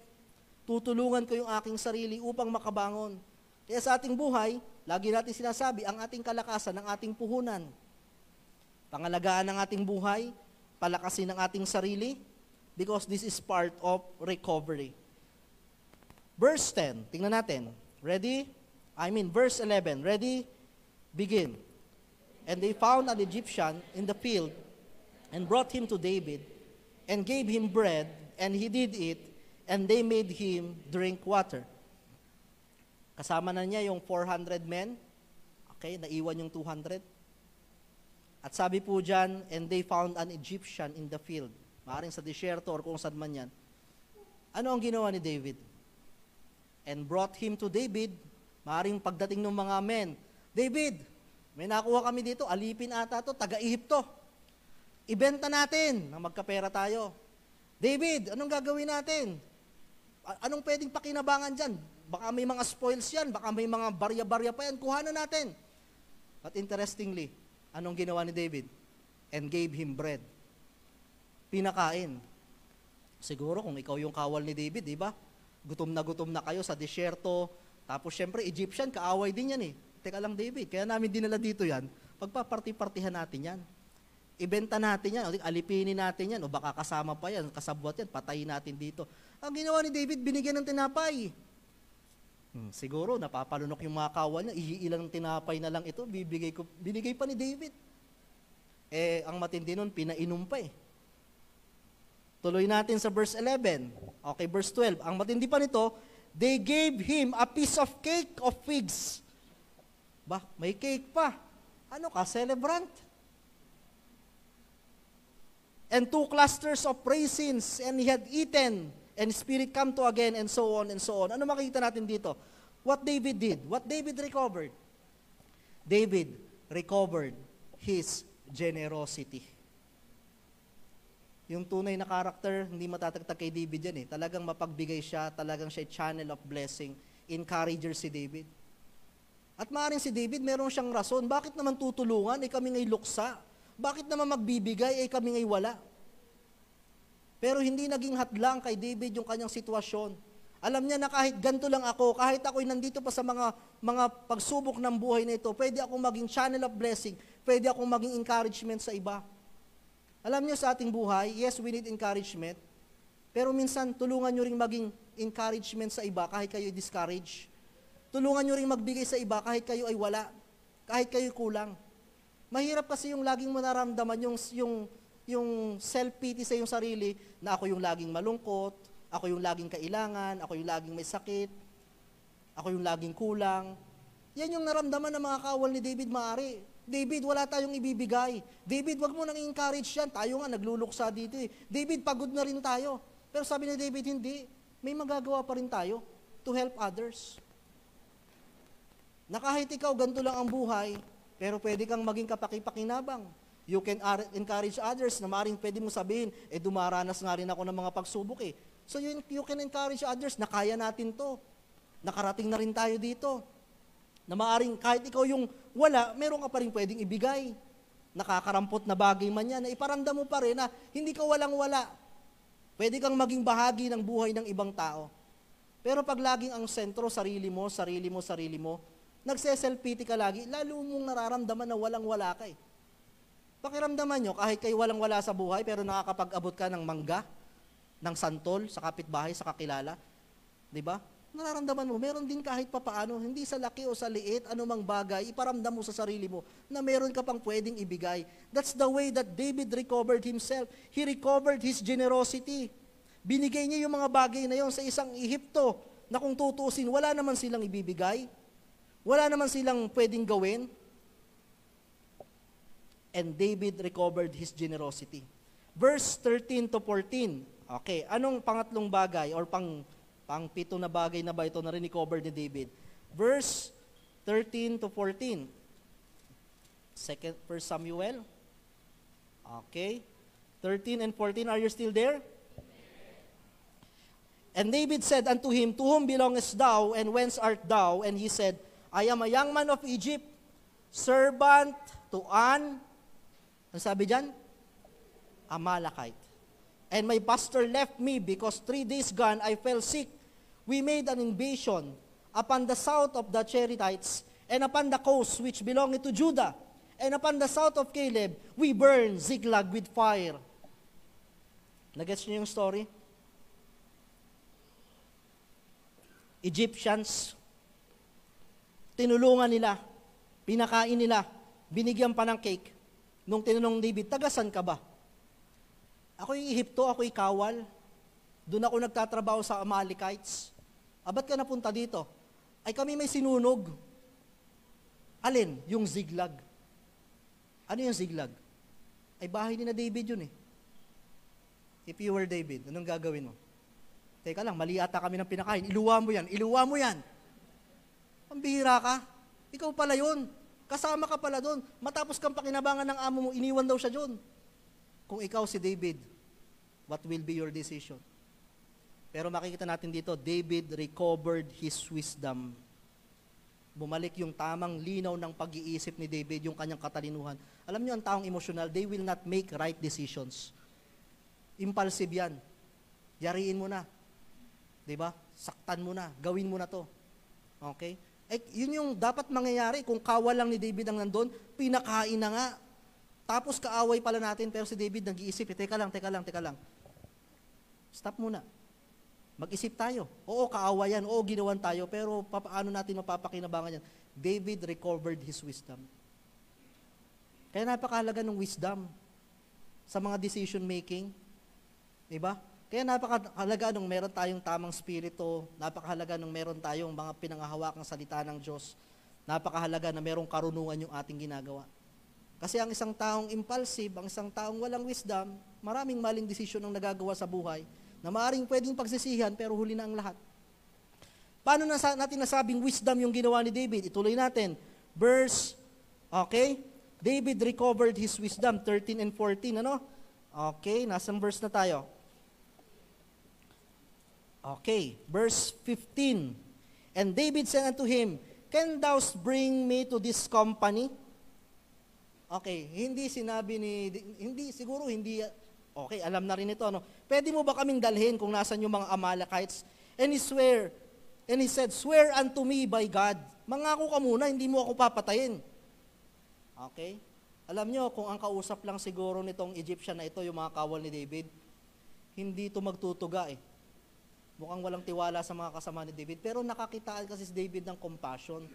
Tutulungan ko yung aking sarili upang makabangon. Kaya sa ating buhay, lagi natin sinasabi, ang ating kalakasan, ang ating puhunan. Pangalagaan ng ating buhay, palakasin ang ating sarili, because this is part of recovery. Verse 10, tingnan natin. Ready? Verse 11. Ready? Begin. And they found an Egyptian in the field and brought him to David and gave him bread, and he did eat, and they made him drink water. Kasama na niya yung 400 men. Okay, naiwan yung 200. At sabi po dyan, and they found an Egyptian in the field. Maaaring sa disyerto or kung saan man yan. Ano ang ginawa ni David? And brought him to David. Maaaring pagdating ng mga men, David, may nakuha kami dito, alipin ata to, taga-Ehipto. Ibenta natin, na magkapera tayo. David, anong gagawin natin? Anong pwedeng pakinabangan dyan? Baka may mga spoils yan, baka may mga barya-barya pa yan, kuhanan natin. But interestingly, anong ginawa ni David? And gave him bread. Pinakain. Siguro kung ikaw yung kawal ni David, di ba? Gutom na kayo sa disyerto. Tapos syempre, Egyptian, kaaway din yan Teka lang David, kaya namin dinala dito yan, pagpaparti-partihan natin yan. Ibenta natin yan, alipinin natin yan, o baka kasama pa yan, kasabwat yan, patayin natin dito. Ang ginawa ni David, binigyan ng tinapay. Siguro, napapalunok yung mga kawal niya, iilang tinapay na lang ito, binigay pa ni David. Ang matindi nun, pinainom pa Tuloy natin sa verse 11. Okay, verse 12. Ang matindi pa nito, they gave him a piece of cake of figs. May cake pa. Ano ka, celebrant? And 2 clusters of raisins, and he had eaten, and spirit come to again, and so on, and so on. Ano makikita natin dito? What David did? What David recovered? David recovered his generosity. Yung tunay na karakter, hindi matatagtag kay David yan Talagang mapagbigay siya, talagang siya channel of blessing, encourager si David. At maaaring si David, meron siyang rason. Bakit naman tutulungan? Kami nga'y luksa. Bakit naman magbibigay? Kami nga'y wala. Pero hindi naging hadlang kay David yung kanyang sitwasyon. Alam niya na kahit ganito lang ako, kahit ako'y nandito pa sa mga pagsubok ng buhay na ito, pwede akong maging channel of blessing, pwede akong maging encouragement sa iba. Alam niyo sa ating buhay, yes, we need encouragement, pero minsan tulungan niyo ring maging encouragement sa iba kahit kayo discourage. Tulungan niyo ring magbigay sa iba kahit kayo ay wala, kahit kayo kulang. Mahirap kasi yung laging mo naramdaman, yung self-pity sa iyong sarili, na ako yung laging malungkot, ako yung laging kailangan, ako yung laging may sakit, ako yung laging kulang. Yan yung naramdaman ng mga kawal ni David maari. David, wala tayong ibibigay. David, wag mo nang encourage yan. Tayo nga, nagluluksa dito eh. David, pagod na rin tayo. Pero sabi ni David, hindi. May magagawa pa rin tayo to help others. Na kahit ikaw, ganito lang ang buhay, pero pwede kang maging kapakipakinabang. You can encourage others na maaaring pwede mo sabihin, dumaranas nga rin ako ng mga pagsubok eh. So you can encourage others na kaya natin to. Nakarating na rin tayo dito. Na maaaring kahit ikaw yung wala, meron ka pa rin pwedeng ibigay. Nakakarampot na bagay man yan, na iparamdam mo pa rin na hindi ka walang-wala. Pwede kang maging bahagi ng buhay ng ibang tao. Pero pag laging ang sentro, sarili mo, nagse-self-pity ka lagi, lalo mong nararamdaman na walang-wala ka eh. Pakiramdaman nyo, kahit kayo walang-wala sa buhay, pero nakakapag-abot ka ng mangga, ng santol, sa kapitbahay, sa kakilala. Diba? Nararamdaman mo, meron din kahit papaano, hindi sa laki o sa liit, anumang bagay, iparamdam mo sa sarili mo na meron ka pang pwedeng ibigay. That's the way that David recovered himself. He recovered his generosity. Binigay niya yung mga bagay na yon sa isang Ehipto na kung tutuusin, wala naman silang ibibigay. Wala naman silang pwedeng gawin. And David recovered his generosity. Verse 13 to 14. Okay, anong pangatlong bagay or pang-pito na bagay na ba ito na rin-recover ni David? Verse 13 to 14. First Samuel. Okay. 13 and 14, are you still there? And David said unto him, To whom belongest thou, and whence art thou? And he said, I am a young man of Egypt, servant to An. Ano sabi dyan? Amalekite. And my pastor left me because 3 days gone I fell sick. We made an invasion upon the south of the Cherethites and upon the coast which belonged to Judah. And upon the south of Caleb, we burned Ziklag with fire. Nagets niyo yung story? Egyptians, tinulungan nila, pinakain nila, binigyan pa ng cake. Nung tinanong David, tagasan ka ba? Ako'y Ehipto, ako'y kawal. Doon ako nagtatrabaho sa Amalekites. Ba't ka napunta dito? Ay kami may sinunog. Alin? Yung Ziklag. Ano yung Ziklag? Ay bahay ni na David yun eh. If you were David, anong gagawin mo? Teka lang, mali ata kami ng pinakain. Iluwa mo yan. Ang bihira ka. Ikaw pala yun. Kasama ka pala doon. Matapos kang pakinabangan ng amo mo, iniwan daw siya doon. Kung ikaw si David, what will be your decision? Pero makikita natin dito, David recovered his wisdom. Bumalik yung tamang linaw ng pag-iisip ni David, yung kanyang katalinuhan. Alam niyo, ang taong emosyonal, they will not make right decisions. Impulsive yan. Yariin mo na. Diba? Saktan mo na. Gawin mo na to. Okay? Yun yung dapat mangyayari kung kawal lang ni David ang nandun, pinakain na nga. Tapos kaaway pala natin, pero si David nag-iisip, teka lang. Stop muna. Mag-isip tayo. Oo, kaawayan. Oo, ginawan tayo. Pero paano natin mapapakinabangan yan? David recovered his wisdom. Kaya napakahalaga ng wisdom sa mga decision making. Diba? Kaya napakahalaga nung meron tayong tamang spirito, napakahalaga nung meron tayong mga pinanghahawakang salita ng Diyos, napakahalaga na merong karunungan yung ating ginagawa. Kasi ang isang taong impulsive, ang isang taong walang wisdom, maraming maling desisyon ang nagagawa sa buhay, na maaaring pwedeng pagsisihan, pero huli na ang lahat. Paano natin nasabing wisdom yung ginawa ni David? Ituloy natin. Verse, okay? David recovered his wisdom, 13 and 14, ano? Okay, nasang verse na tayo. Okay, verse 15. And David said unto him, Can thou bring me to this company? Okay, okay, alam na rin ito, ano? Pwede mo ba kaming dalhin kung nasan yung mga Amalekites? And he said, Swear unto me by God. Mangako ka muna, hindi mo ako papatayin. Okay? Alam nyo, kung ang kausap lang siguro nitong Egyptian na ito, yung mga kawal ni David, hindi ito magtutuga eh. Mukhang walang tiwala sa mga kasama ni David. Pero nakakitaan kasi si David ng compassion,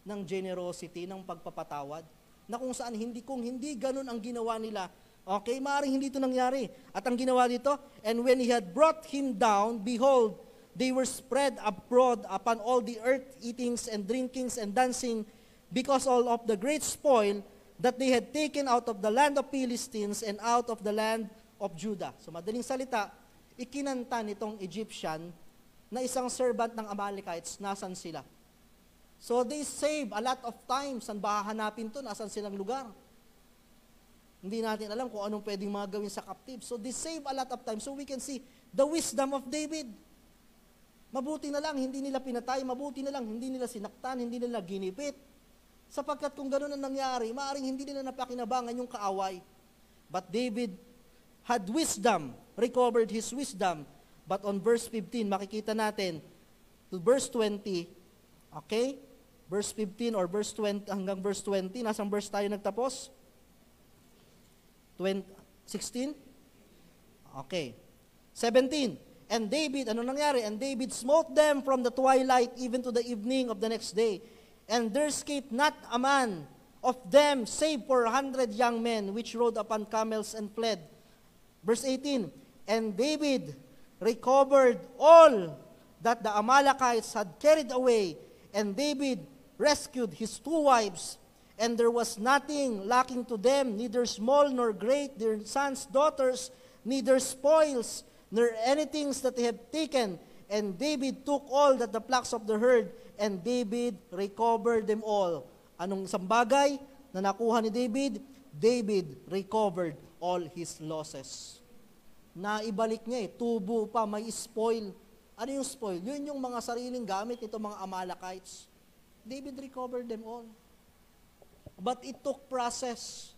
ng generosity, ng pagpapatawad, na kung saan kung hindi ganun ang ginawa nila, okay, maaaring hindi ito nangyari. At ang ginawa dito, and when he had brought him down, behold, they were spread abroad upon all the earth, eatings and drinkings and dancing, because all of the great spoil that they had taken out of the land of Philistines and out of the land of Judah. So madaling salita, ikinanta nitong Egyptian na isang servant ng Amalekites, nasan sila. So they save a lot of time. Saan ba hahanapin to? Nasan silang lugar? Hindi natin alam kung anong pwedeng mga gawin sa captive. So they save a lot of time. So we can see the wisdom of David. Mabuti na lang, hindi nila pinatay. Mabuti na lang, hindi nila sinaktan, hindi nila ginipit. Sapagkat kung gano'n ang nangyari, maaaring hindi nila napakinabangan yung kaaway. But David had wisdom, recovered his wisdom. But on verse 15, makikita natin, to verse 20, okay? Verse 15 or verse 20 hanggang verse 20, nasang verse tayo nagtapos? 16? Okay. 17. And David, ano nangyari? And David smote them from the twilight even to the evening of the next day. And there escaped not a man of them save 400 young men which rode upon camels and fled. Verse 18. And David recovered all that the Amalekites had carried away. And David rescued his 2 wives. And there was nothing lacking to them, neither small nor great, their sons, daughters, neither spoils, nor anything that they have taken. And David took all that the flocks of the herd, and David recovered them all. Anong isang bagay na nakuha ni David? David recovered all his losses. Naibalik niya tubo pa, may spoil. Ano yung spoil? Yun yung mga sariling gamit nito mga Amalekites. David recovered them all. But it took process.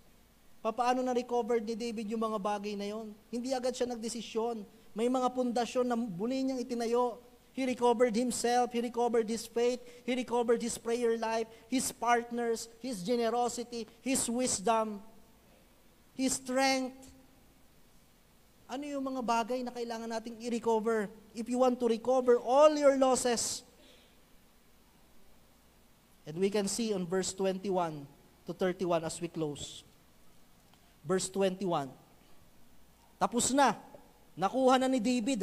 Paano na-recovered ni David yung mga bagay na yon? Hindi agad siya nagdesisyon. May mga pundasyon na muli niyang itinayo. He recovered himself, he recovered his faith, he recovered his prayer life, his partners, his generosity, his wisdom, his strength. Ano yung mga bagay na kailangan nating i-recover? If you want to recover all your losses. And we can see on verse 21 to 31 as we close. Verse 21. Tapos na. Nakuha na ni David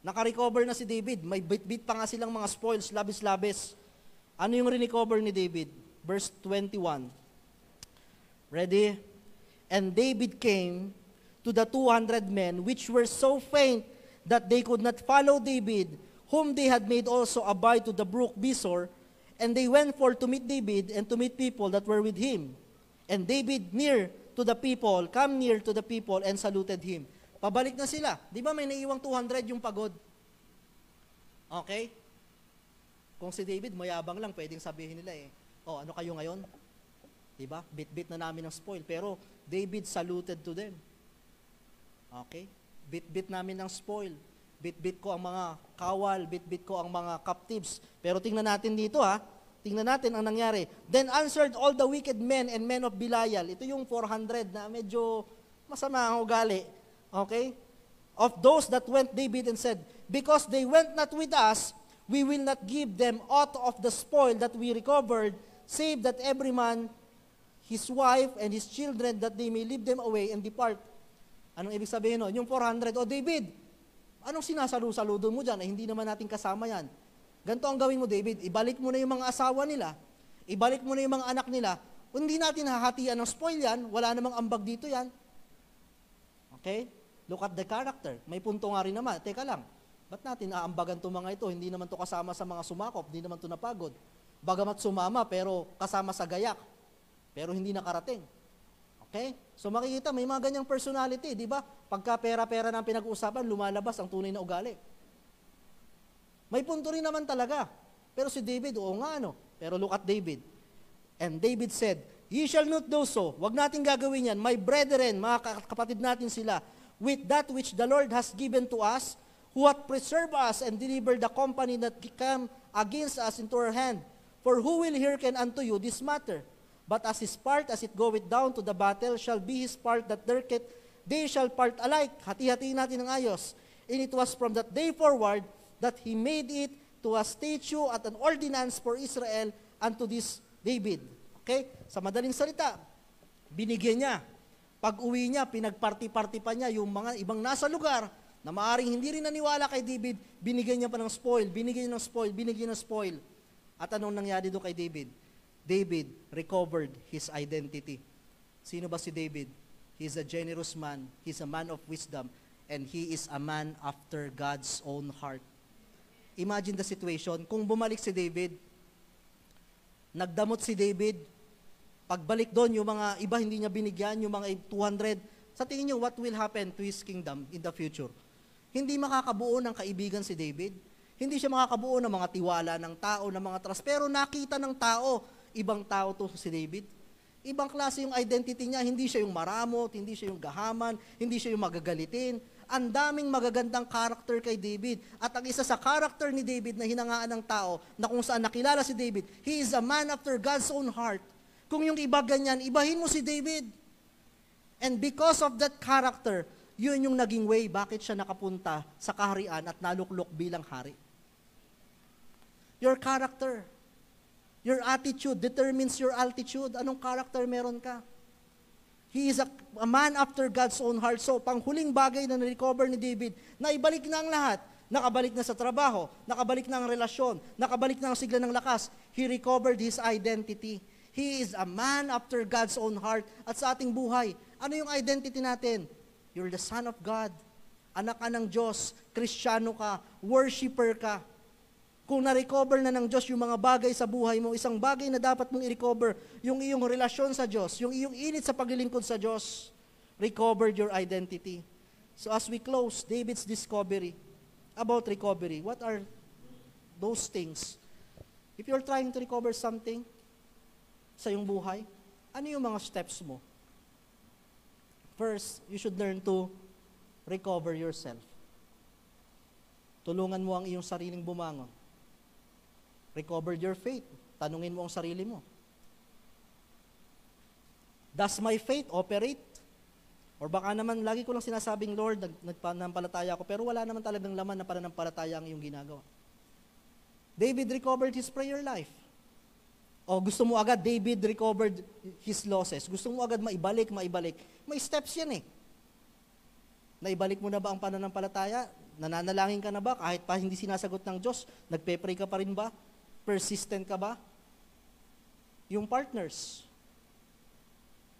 Naka-recover na si David. May bit-bit pa nga silang mga spoils, labis-labis. Ano yung re-recover ni David? Verse 21. Ready? And David came to the 200 men which were so faint that they could not follow David, whom they had made also abide to the brook Besor, and they went forth to meet David and to meet people that were with him. And David come near to the people and saluted him. Pabalik na sila. Di ba may naiwang 200 yung pagod? Okay? Kung si David, mayabang lang, pwedeng sabihin nila ano kayo ngayon? Di ba? Bit-bit na namin ng spoil. Pero David saluted to them. Okay? Bit-bit namin ng spoil. Bit-bit ko ang mga kawal, bit-bit ko ang mga captives. Pero tingnan natin dito Tingnan natin ang nangyari. Then answered all the wicked men and men of Belial. Ito yung 400 na medyo masama ang ugali. Okay? Of those that went David and said, because they went not with us, we will not give them aught of the spoil that we recovered, save that every man, his wife, and his children, that they may leave them away and depart. Anong ibig sabihin nun? Yung 400, David, anong sinasalu-saludo mo dyan? Hindi naman natin kasama yan. Ganito ang gawin mo, David, ibalik mo na yung mga asawa nila, ibalik mo na yung mga anak nila, kung hindi natin hahatian ng spoil yan, wala namang ambag dito yan. Okay? Look at the character. May punto nga rin naman. Teka lang, ba't natin aambagan itong mga ito? Hindi naman to kasama sa mga sumakop, hindi naman to napagod. Bagamat sumama, pero kasama sa gayak. Pero hindi nakarating. Okay? So makikita, may mga ganyang personality, di ba? Pagka pera-pera ng pinag-uusapan, lumalabas ang tunay na ugali. May punto rin naman talaga. Pero si David, Pero look at David. And David said, ye shall not do so. Huwag natin gagawin yan. My brethren, mga kapatid natin sila, with that which the Lord has given to us, who hath preserved us and delivered the company that came against us into our hand. For who will hearken unto you this matter? But as his part, as it goeth down to the battle, shall be his part that dirketh, they shall part alike. Hati-hatiin natin ng ayos. And it was from that day forward that he made it to a statute at an ordinance for Israel unto this David. Okay? Sa madaling salita, binigyan niya. Pag-uwi niya, pinagparty-party pa niya yung mga ibang nasa lugar na maaring hindi rin naniwala kay David, binigyan niya pa ng spoil, binigyan niya ng spoil, binigyan ng spoil. At anong nangyari doon kay David? David recovered his identity. Sino ba si David? He is a generous man. He's a man of wisdom. And he is a man after God's own heart. Imagine the situation. Kung bumalik si David, nagdamot si David, pagbalik doon, yung mga iba hindi niya binigyan, yung mga 200, sa tingin niyo, what will happen to his kingdom in the future? Hindi makakabuo ng kaibigan si David. Hindi siya makakabuo ng mga tiwala ng tao, ng mga trust. Pero nakita ng tao, ibang tao to si David. Ibang klase yung identity niya. Hindi siya yung maramot, hindi siya yung gahaman, hindi siya yung magagalitin. Ang daming magagandang character kay David. At ang isa sa character ni David na hinangaan ng tao, na kung saan nakilala si David, he is a man after God's own heart. Kung yung iba ganyan, ibahin mo si David. And because of that character, yun yung naging way bakit siya nakapunta sa kaharian at naluklok bilang hari. Your character, your attitude determines your altitude. Anong character meron ka? He is a man after God's own heart. So, panghuling bagay na na-recover ni David, na ibalik na ang lahat. Nakabalik na sa trabaho, nakabalik na ang relasyon, nakabalik na ang sigla ng lakas. He recovered his identity. He is a man after God's own heart. At sa ating buhay, ano yung identity natin? You're the son of God. Anak ka ng Diyos. Kristiyano ka. Worshipper ka. Kung na-recover na ng Diyos yung mga bagay sa buhay mo, isang bagay na dapat mong i-recover, yung iyong relasyon sa Diyos, yung iyong init sa paglilingkod sa Diyos, recovered your identity. So as we close, David's discovery about recovery, what are those things? If you're trying to recover something sa iyong buhay, ano yung mga steps mo? First, you should learn to recover yourself. Tulungan mo ang iyong sariling bumangon. Recover your faith. Tanungin mo ang sarili mo. Does my faith operate? Or baka naman, lagi ko lang sinasabing, Lord, nagpanampalataya ako, pero wala naman talagang laman na pananampalataya ang iyong ginagawa. David recovered his prayer life. O gusto mo agad, David recovered his losses. Gusto mo agad maibalik. May steps yan eh. Naibalik mo na ba ang pananampalataya? Nananalangin ka na ba? Kahit pa hindi sinasagot ng Diyos, nagpe-pray ka pa rin ba? Persistent ka ba? Yung partners,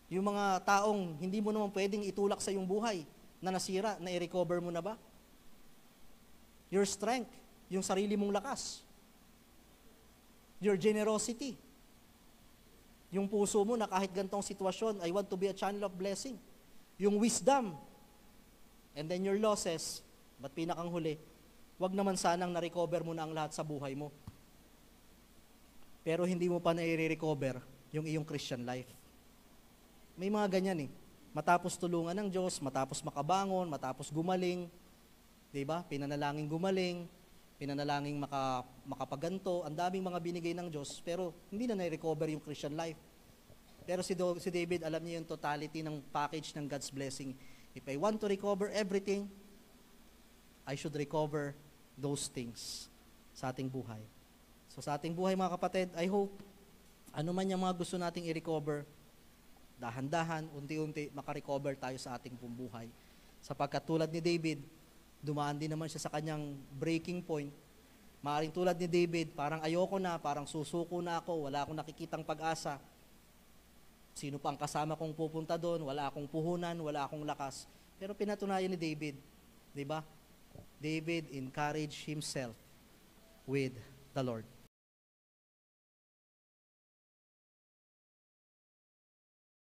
yung mga taong hindi mo naman pwedeng itulak sa iyong buhay na nasira, na i-recover mo na ba? Your strength, yung sarili mong lakas. Your generosity. Yung puso mo na kahit gantong sitwasyon, I want to be a channel of blessing. Yung wisdom. And then your losses, but pinakang huli, wag naman sanang na-recover mo na ang lahat sa buhay mo. Pero hindi mo pa na-recover yung iyong Christian life. May mga ganyan eh. Matapos tulungan ng Diyos, matapos makabangon, matapos gumaling, 'di ba? Pinanalangin gumaling, pinanalangin makapaganto, ang daming mga binigay ng Diyos, pero hindi na na-recover yung Christian life. Pero si David, alam niya yung totality ng package ng God's blessing. If I want to recover everything, I should recover those things sa ating buhay. So sa ating buhay mga kapatid, I hope, ano man yung mga gusto nating i-recover, dahan-dahan, unti-unti, makarecover tayo sa ating buhay. Sapagkat tulad ni David, dumaan din naman siya sa kanyang breaking point. Maaring tulad ni David, parang ayoko na, parang susuko na ako, wala akong nakikitang pag-asa. Sino pa ang kasama kong pupunta doon? Wala akong puhunan, wala akong lakas. Pero pinatunayan ni David, di ba? David encouraged himself with the Lord.